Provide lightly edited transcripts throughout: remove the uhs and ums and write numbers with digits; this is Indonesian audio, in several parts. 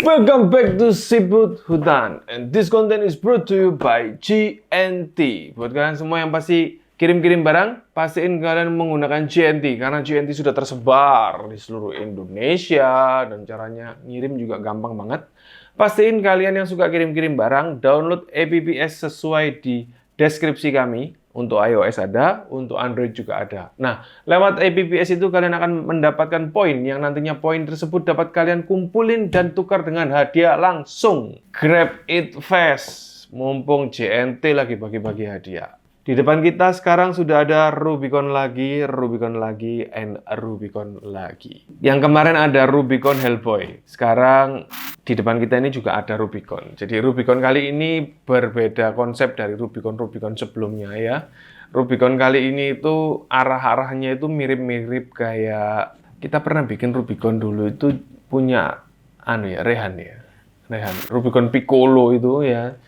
Welcome back to Siput Hutan, and this content is brought to you by GNT. Buat kalian semua yang pasti kirim-kirim barang, pastiin kalian menggunakan GNT karena GNT sudah tersebar di seluruh Indonesia dan caranya ngirim juga gampang banget. Pastiin kalian yang suka kirim-kirim barang, download APPS sesuai di deskripsi kami. Untuk iOS ada, untuk Android juga ada. Nah, lewat APPS itu kalian akan mendapatkan poin yang nantinya poin tersebut dapat kalian kumpulin dan tukar dengan hadiah langsung. Grab it fast, mumpung JNT lagi bagi-bagi hadiah. Di depan kita sekarang sudah ada Rubicon lagi, and Rubicon lagi. Yang kemarin ada Rubicon Hellboy. Sekarang di depan kita ini juga ada Rubicon. Jadi Rubicon kali ini berbeda konsep dari Rubicon sebelumnya ya. Rubicon kali ini itu arah-arahnya itu mirip-mirip kayak kita pernah bikin Rubicon dulu itu punya Rehan. Rubicon Piccolo itu ya.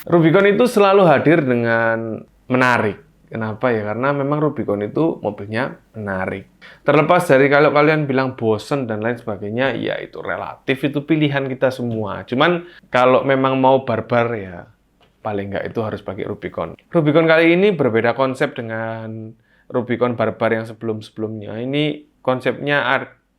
Rubicon itu selalu hadir dengan menarik. Kenapa ya? Karena memang Rubicon itu mobilnya menarik. Terlepas dari kalau kalian bilang bosen dan lain sebagainya, ya itu relatif, itu pilihan kita semua. Cuman kalau memang mau barbar ya, paling nggak itu harus pakai Rubicon. Rubicon kali ini berbeda konsep dengan Rubicon barbar yang sebelum-sebelumnya. Ini konsepnya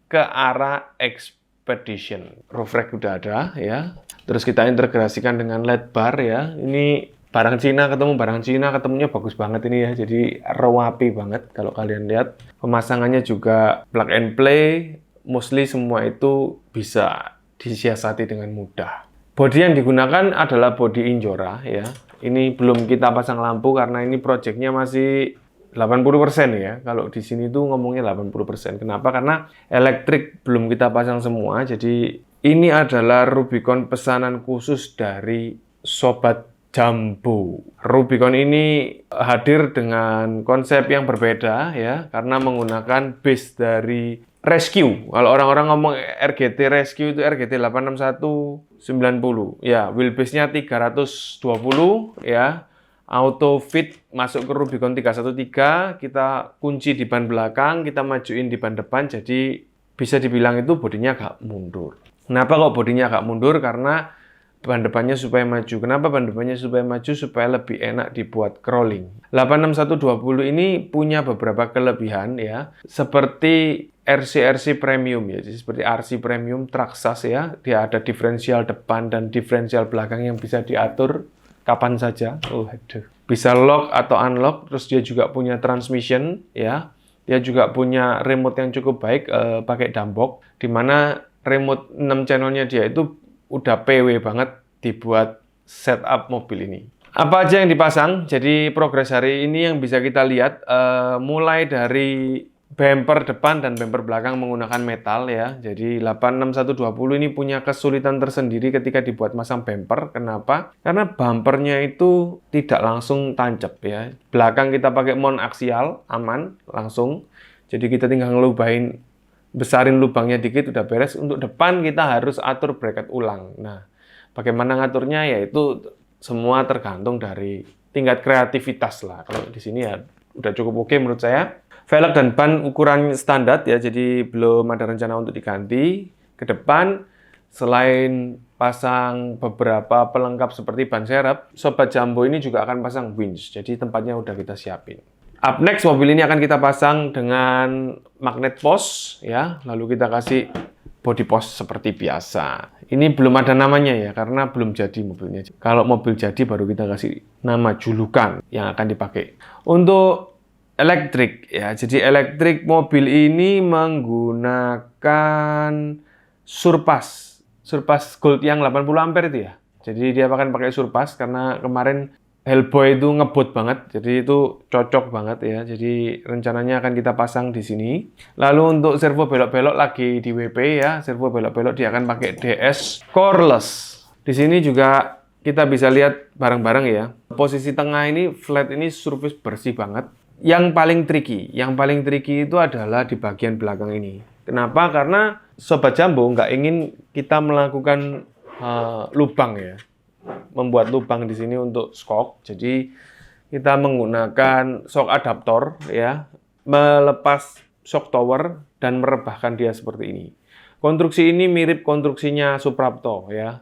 ke arah Expedition. Roof rack udah ada ya. Terus kita integrasikan dengan LED bar ya. Ini barang Cina ketemu barang Cina, ketemunya bagus banget ini ya. Jadi rapi banget kalau kalian lihat. Pemasangannya juga plug and play. Mostly semua itu bisa disiasati dengan mudah. Bodi yang digunakan adalah bodi Injora ya. Ini belum kita pasang lampu karena ini projectnya masih 80% ya. Kalau di sini tuh ngomongnya 80%. Kenapa? Karena elektrik belum kita pasang semua. Jadi ini adalah Rubicon pesanan khusus dari Sobat Jambu. Rubicon ini hadir dengan konsep yang berbeda ya, karena menggunakan base dari Rescue. Kalau orang-orang ngomong RGT Rescue itu RGT 86190. Ya, wheelbase-nya 320 ya. Auto fit masuk ke Rubicon 313, kita kunci di ban belakang, kita majuin di ban depan, jadi bisa dibilang itu bodinya agak mundur. Kenapa kok bodinya agak mundur? Karena ban depannya supaya maju. Kenapa ban depannya supaya maju? Supaya lebih enak dibuat crawling. 86120 ini punya beberapa kelebihan ya, seperti RC Premium ya, jadi seperti RC Premium Traxxas ya. Dia ada diferensial depan dan diferensial belakang yang bisa diatur kapan saja. Bisa lock atau unlock. Terus dia juga punya transmission ya. Dia juga punya remote yang cukup baik, pakai dumbbox, di mana remote 6 channelnya dia itu udah PW banget dibuat setup mobil ini. Apa aja yang dipasang? Jadi progres hari ini yang bisa kita lihat mulai dari bumper depan dan bumper belakang menggunakan metal ya. Jadi 86120 ini punya kesulitan tersendiri ketika dibuat masang bumper. Kenapa? Karena bumpernya itu tidak langsung tancap ya. Belakang kita pakai mount aksial, aman, langsung. Jadi kita tinggal ngelubahin, besarin lubangnya dikit udah beres. Untuk depan kita harus atur bracket ulang. Nah, bagaimana ngaturnya yaitu semua tergantung dari tingkat kreativitas lah. Kalau di sini ya udah cukup oke menurut saya. Velg dan ban ukuran standar ya, jadi belum ada rencana untuk diganti. Ke depan selain pasang beberapa pelengkap seperti ban serep, Sobat Jambu ini juga akan pasang winch. Jadi tempatnya udah kita siapin. Up next, mobil ini akan kita pasang dengan magnet post ya, lalu kita kasih body post seperti biasa. Ini belum ada namanya ya, karena belum jadi mobilnya. Kalau mobil jadi baru kita kasih nama julukan yang akan dipakai. Untuk elektrik ya, jadi elektrik mobil ini menggunakan Surpass Gold yang 80 ampere itu ya. Jadi dia akan pakai Surpass karena kemarin Hellboy itu ngebut banget, jadi itu cocok banget ya. Jadi rencananya akan kita pasang di sini. Lalu untuk servo belok-belok lagi di WP ya, servo belok-belok dia akan pakai DS Coreless. Di sini juga kita bisa lihat bareng-bareng ya. Posisi tengah ini flat ini surface bersih banget. Yang paling tricky itu adalah di bagian belakang ini. Kenapa? Karena Sobat Jambu nggak ingin kita melakukan lubang ya. Membuat lubang di sini untuk shock. Jadi kita menggunakan shock adaptor ya, melepas shock tower dan merebahkan dia seperti ini. Konstruksi ini mirip konstruksinya Suprapto ya.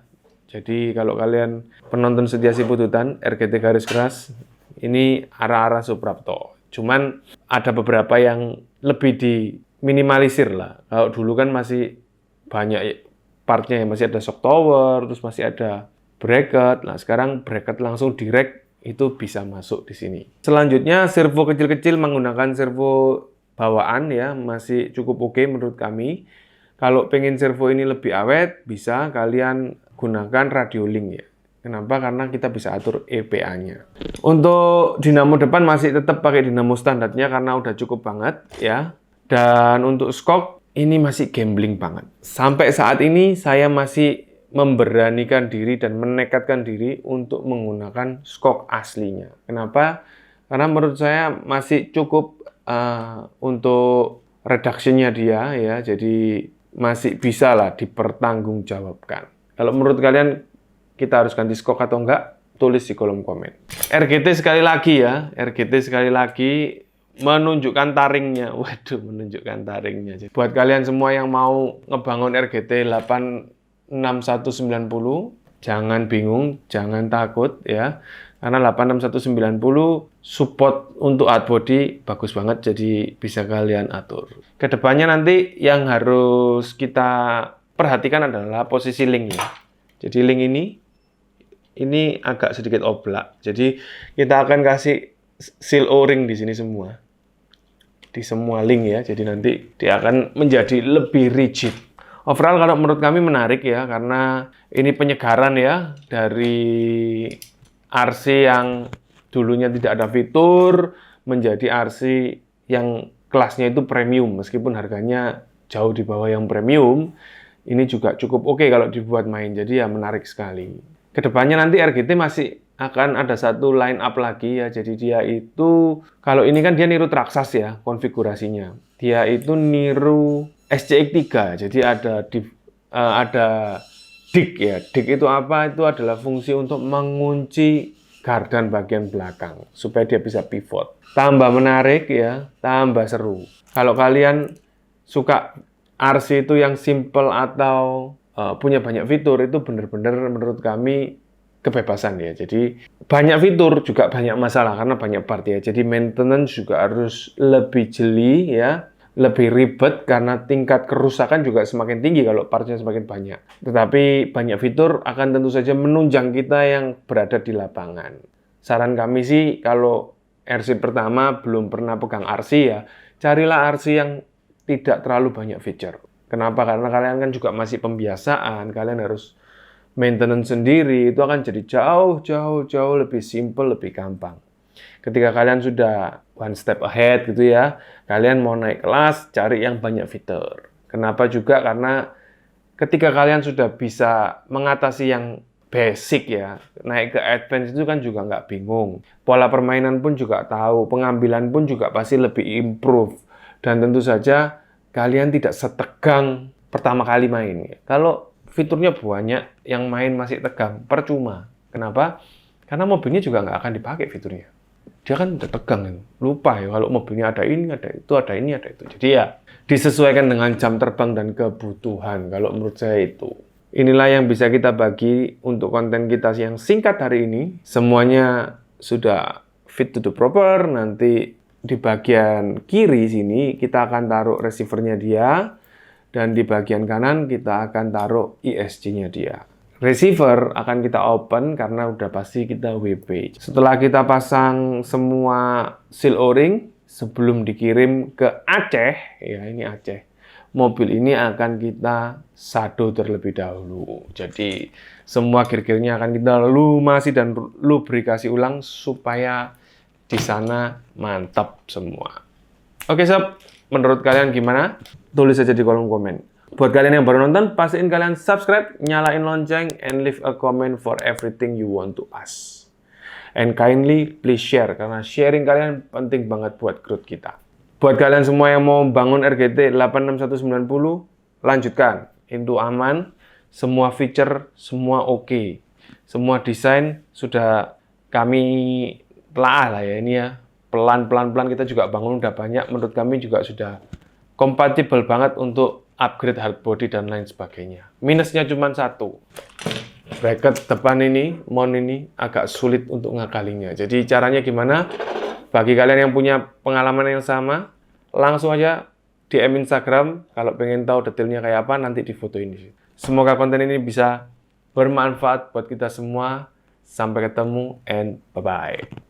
Jadi kalau kalian penonton setia Siput Hutan, RGT garis keras, ini arah-arah Suprapto. Cuman ada beberapa yang lebih diminimalisir lah. Kalau dulu kan masih banyak partnya ya, masih ada shock tower, terus masih ada bracket. Nah sekarang bracket langsung direct itu bisa masuk di sini. Selanjutnya servo kecil-kecil menggunakan servo bawaan ya, masih cukup oke menurut kami. Kalau pengen servo ini lebih awet, bisa kalian gunakan radio link ya. Kenapa? Karena kita bisa atur EPA-nya. Untuk dinamo depan masih tetap pakai dinamo standarnya karena udah cukup banget ya. Dan untuk skok ini masih gambling banget. Sampai saat ini saya masih memberanikan diri dan menekatkan diri untuk menggunakan skok aslinya. Kenapa? Karena menurut saya masih cukup untuk reduction-nya dia ya. Jadi masih bisa lah dipertanggungjawabkan. Kalau menurut kalian kita harus ganti skok atau enggak? Tulis di kolom komen. RGT sekali lagi ya, RGT sekali lagi menunjukkan taringnya. Waduh, menunjukkan taringnya. Jadi, buat kalian semua yang mau ngebangun RGT 86190, jangan bingung, jangan takut ya. Karena 86190 support untuk hardbody bagus banget, jadi bisa kalian atur. Kedepannya nanti yang harus kita perhatikan adalah posisi link ya. Jadi link ini agak sedikit oblak. Jadi kita akan kasih seal O-ring di sini semua. Di semua link ya. Jadi nanti dia akan menjadi lebih rigid. Overall kalau menurut kami menarik ya, karena ini penyegaran ya dari RC yang dulunya tidak ada fitur menjadi RC yang kelasnya itu premium, meskipun harganya jauh di bawah yang premium. Ini juga cukup oke kalau dibuat main, jadi ya menarik sekali. Kedepannya nanti RGT masih akan ada satu line up lagi ya, jadi dia itu, kalau ini kan dia niru Traxxas ya konfigurasinya. Dia itu niru SCX3, jadi ada dig ya. Dig itu apa? Itu adalah fungsi untuk mengunci gardan bagian belakang supaya dia bisa pivot. Tambah menarik ya, tambah seru. Kalau kalian suka RC itu yang simple atau punya banyak fitur, itu benar-benar menurut kami kebebasan ya. Jadi banyak fitur juga banyak masalah karena banyak part ya. Jadi maintenance juga harus lebih jeli ya, lebih ribet karena tingkat kerusakan juga semakin tinggi kalau partnya semakin banyak. Tetapi banyak fitur akan tentu saja menunjang kita yang berada di lapangan. Saran kami sih kalau RC pertama belum pernah pegang RC ya, carilah RC yang tidak terlalu banyak feature. Kenapa? Karena kalian kan juga masih pembiasaan, kalian harus maintenance sendiri, itu akan jadi jauh lebih simple, lebih gampang. Ketika kalian sudah one step ahead gitu ya, kalian mau naik kelas, cari yang banyak fitur. Kenapa juga? Karena ketika kalian sudah bisa mengatasi yang basic ya, naik ke advance itu kan juga nggak bingung. Pola permainan pun juga tahu, pengambilan pun juga pasti lebih improve. Dan tentu saja kalian tidak setegang pertama kali main. Kalau fiturnya banyak, yang main masih tegang, percuma. Kenapa? Karena mobilnya juga nggak akan dipakai fiturnya. Dia kan udah tegang, lupa ya kalau mobilnya ada ini, ada itu, ada ini, ada itu. Jadi ya disesuaikan dengan jam terbang dan kebutuhan. Kalau menurut saya itu. Inilah yang bisa kita bagi untuk konten kita yang singkat hari ini. Semuanya sudah fit to the proper. Nanti di bagian kiri sini kita akan taruh receiver-nya dia. Dan di bagian kanan kita akan taruh ISC-nya dia. Receiver akan kita open karena udah pasti kita WP. Setelah kita pasang semua seal O-ring, sebelum dikirim ke Aceh, ya ini Aceh, mobil ini akan kita sado terlebih dahulu. Jadi semua gear-gearnya akan kita lumasi dan lubrikasi ulang supaya di sana mantap semua. Oke sob, menurut kalian gimana? Tulis aja di kolom komen. Buat kalian yang baru nonton, pastiin kalian subscribe, nyalain lonceng, and leave a comment for everything you want to ask. And kindly please share, karena sharing kalian penting banget buat growth kita. Buat kalian semua yang mau bangun RGT 86190, lanjutkan. Itu aman, semua feature, semua oke. Semua desain sudah kami telah lah ya ini ya. Pelan-pelan kita juga bangun udah banyak, menurut kami juga sudah kompatibel banget untuk upgrade hardbody dan lain sebagainya. Minusnya cuma satu. Bracket depan ini, mount ini agak sulit untuk ngakalinya. Jadi caranya gimana? Bagi kalian yang punya pengalaman yang sama, langsung aja DM Instagram. Kalau pengen tahu detailnya kayak apa, nanti di foto ini. Semoga konten ini bisa bermanfaat buat kita semua. Sampai ketemu and bye-bye.